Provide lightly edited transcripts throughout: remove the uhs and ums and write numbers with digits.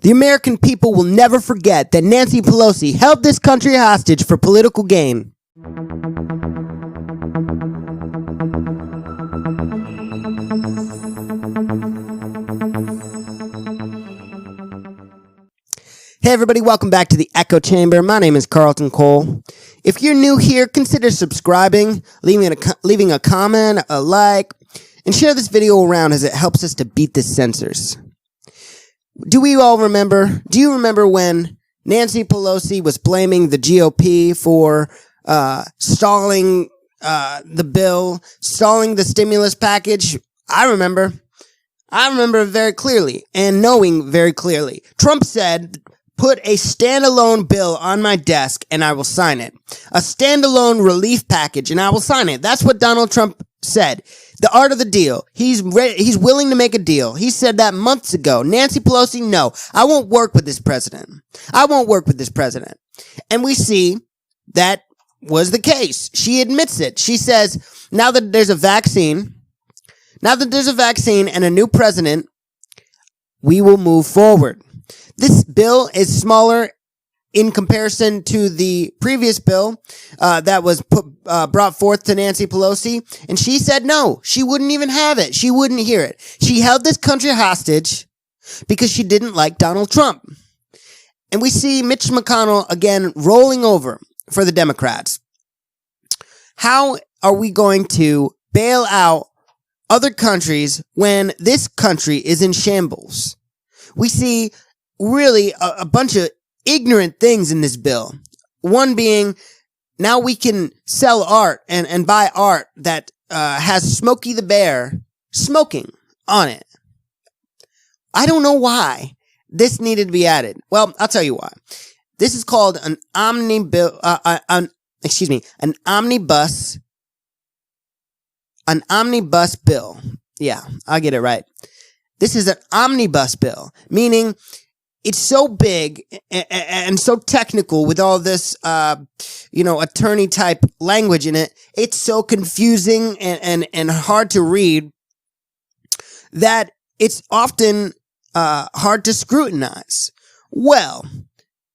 The American people will never forget that Nancy Pelosi held this country hostage for political gain. Hey everybody, welcome back to the Echo Chamber. My name is Carlton Cole. If you're new here, consider subscribing, leaving a comment, a like, and share this video around as it helps us to beat the censors. Do you remember when Nancy Pelosi was blaming the GOP for stalling the bill, stalling the stimulus package? I remember very clearly and knowing very clearly. Trump said, "Put a standalone bill on my desk and I will sign it. A standalone relief package and I will sign it." That's what Donald Trump said. The art of the deal. He's willing to make a deal. He said that months ago. Nancy Pelosi, no, I won't work with this president. And we see that was the case. She admits it. She says, now that there's a vaccine and a new president, we will move forward. This bill is smaller in comparison to the previous bill that was brought forth to Nancy Pelosi, and she said no, she wouldn't even have it. She wouldn't hear it. She held this country hostage because she didn't like Donald Trump. And we see Mitch McConnell again rolling over for the Democrats. How are we going to bail out other countries when this country is in shambles? We see really a bunch of ignorant things in this bill. One being, now we can sell art and buy art that has Smokey the Bear smoking on it. I don't know why this needed to be added. Well, I'll tell you why. This is called an omnibus bill. Yeah, I'll get it right. This is an omnibus bill, meaning it's so big and so technical with all this, attorney type language in it. It's so confusing and hard to read that it's often hard to scrutinize. Well,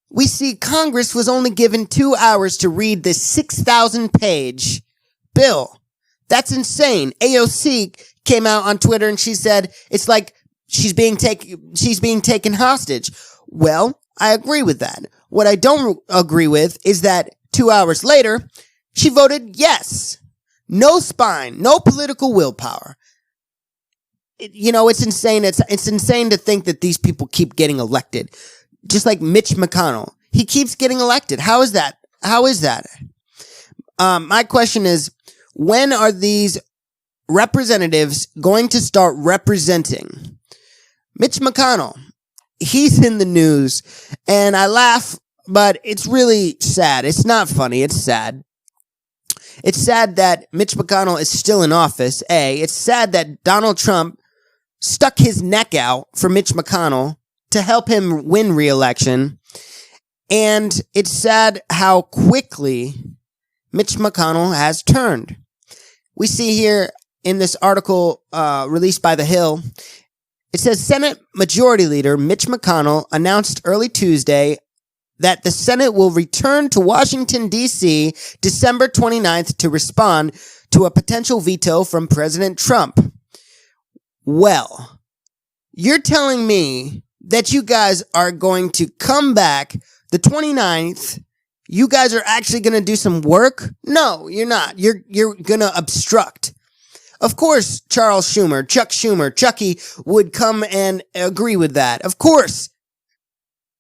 we see Congress was only given 2 hours to read this 6,000-page bill. That's insane. AOC came out on Twitter and she said it's like she's being taken hostage. Well, I agree with that. What I don't agree with is that 2 hours later, she voted yes. No spine, no political willpower. It's insane. It's insane to think that these people keep getting elected. Just like Mitch McConnell. He keeps getting elected. How is that? My question is, when are these representatives going to start representing? Mitch McConnell, he's in the news, and I laugh, but it's really sad. It's not funny. It's sad. It's sad that Mitch McConnell is still in office, A. It's sad that Donald Trump stuck his neck out for Mitch McConnell to help him win re-election, and it's sad how quickly Mitch McConnell has turned. We see here in this article released by The Hill, it says Senate Majority Leader Mitch McConnell announced early Tuesday that the Senate will return to Washington, D.C. December 29th to respond to a potential veto from President Trump. Well, you're telling me that you guys are going to come back the 29th. You guys are actually going to do some work? No, you're not. You're going to obstruct. Of course, Chuck Schumer, Chucky would come and agree with that. Of course.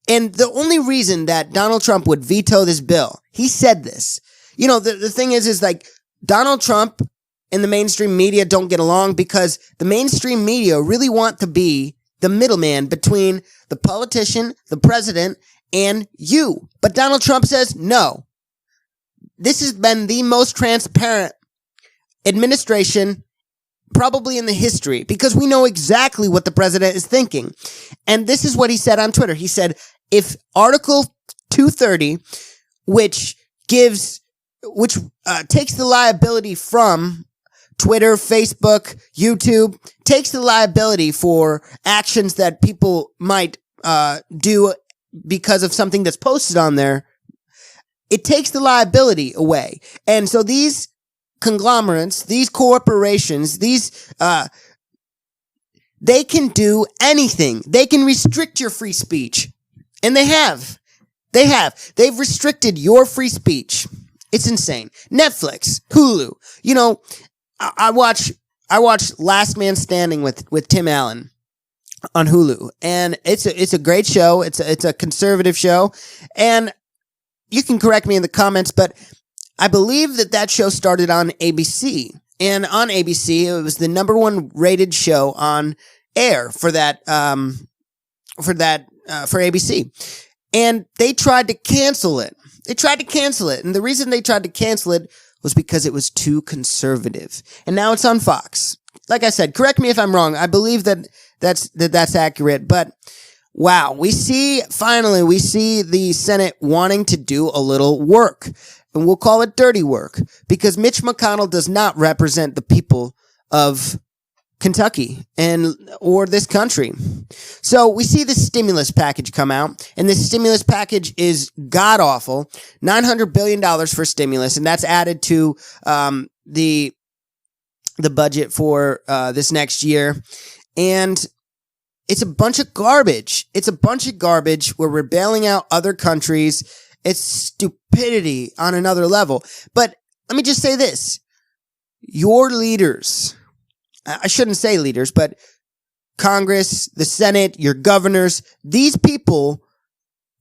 And the only reason that Donald Trump would veto this bill, he said this. The thing is like Donald Trump and the mainstream media don't get along because the mainstream media really want to be the middleman between the politician, the president, and you. But Donald Trump says no. This has been the most transparent administration probably in the history, because we know exactly what the president is thinking. And this is what he said on Twitter. He said, if Article 230, which takes the liability from Twitter, Facebook, YouTube, takes the liability for actions that people might do because of something that's posted on there, it takes the liability away. And so these conglomerates, these corporations, they can do anything. They can restrict your free speech. And they have. They've restricted your free speech. It's insane. Netflix, Hulu. You know, I watch Last Man Standing with Tim Allen on Hulu, and it's a great show. It's a conservative show, and you can correct me in the comments, but I believe that show started on ABC, and on ABC it was the number one rated show on air for ABC, and they tried to cancel it. And the reason they tried to cancel it was because it was too conservative. And now it's on Fox. Like I said, correct me if I'm wrong. I believe that's accurate. But wow, we see the Senate wanting to do a little work. And we'll call it dirty work, because Mitch McConnell does not represent the people of Kentucky or this country. So we see this stimulus package come out, and this stimulus package is god awful. $900 billion for stimulus, and that's added to the budget for this next year. And it's a bunch of garbage. Where we're bailing out other countries. It's stupidity on another level. But let me just say this. Your leaders, I shouldn't say leaders, but Congress, the Senate, your governors, these people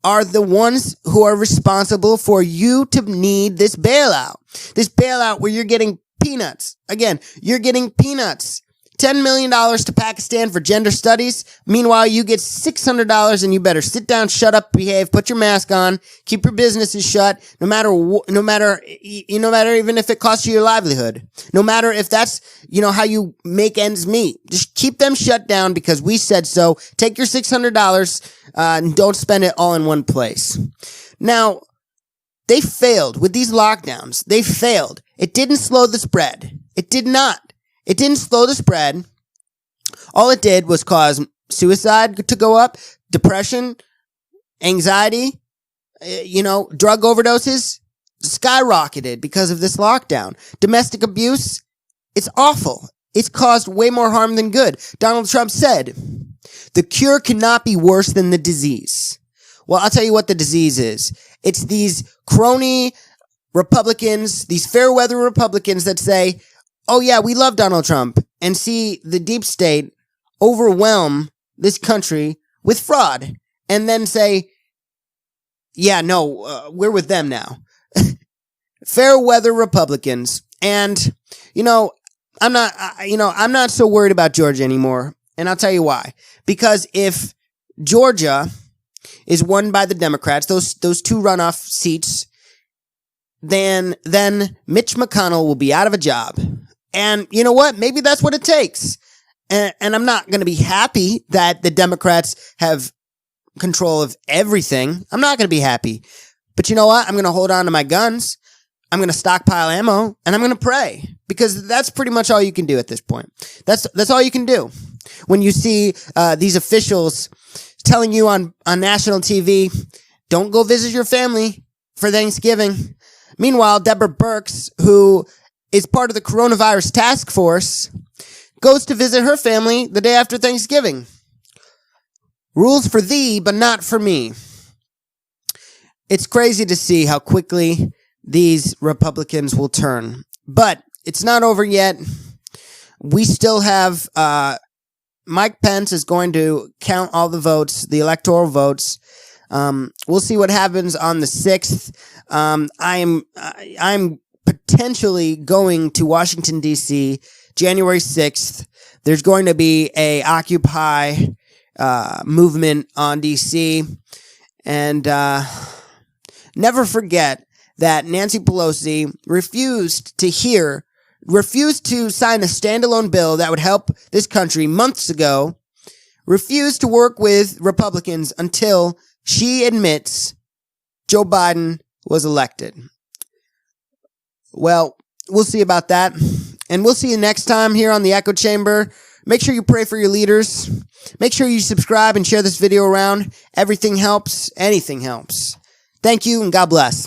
are the ones who are responsible for you to need this bailout. This bailout where you're getting peanuts. Again, you're getting peanuts. $10 million to Pakistan for gender studies. Meanwhile, you get $600 and you better sit down, shut up, behave, put your mask on, keep your businesses shut, no matter even if it costs you your livelihood. No matter if that's, how you make ends meet. Just keep them shut down because we said so. Take your $600 and don't spend it all in one place. Now, they failed with these lockdowns. They failed. It didn't slow the spread. It did not. It didn't slow the spread. All it did was cause suicide to go up, depression, anxiety, drug overdoses skyrocketed because of this lockdown. Domestic abuse, it's awful. It's caused way more harm than good. Donald Trump said, the cure cannot be worse than the disease. Well, I'll tell you what the disease is. It's these crony Republicans, these fair weather Republicans that say, oh yeah, we love Donald Trump, and see the deep state overwhelm this country with fraud, and then say, yeah, no, we're with them now. Fair weather Republicans. And, I'm not so worried about Georgia anymore, and I'll tell you why. Because if Georgia is won by the Democrats, those two runoff seats, then Mitch McConnell will be out of a job. And you know what? Maybe that's what it takes. And I'm not going to be happy that the Democrats have control of everything. I'm not going to be happy. But you know what? I'm going to hold on to my guns. I'm going to stockpile ammo, and I'm going to pray, because that's pretty much all you can do at this point. That's all you can do. When you see these officials telling you on national TV, don't go visit your family for Thanksgiving. Meanwhile, Deborah Birx, who is part of the coronavirus task force, goes to visit her family the day after Thanksgiving. Rules for thee, but not for me. It's crazy to see how quickly these Republicans will turn. But it's not over yet. We still have, Mike Pence is going to count all the votes, the electoral votes. We'll see what happens on the 6th. I'm potentially going to Washington, D.C., January 6th. There's going to be a Occupy movement on D.C. And never forget that Nancy Pelosi refused to sign a standalone bill that would help this country months ago, refused to work with Republicans until she admits Joe Biden was elected. Well, we'll see about that. And we'll see you next time here on the Echo Chamber. Make sure you pray for your leaders. Make sure you subscribe and share this video around. Everything helps. Anything helps. Thank you and God bless.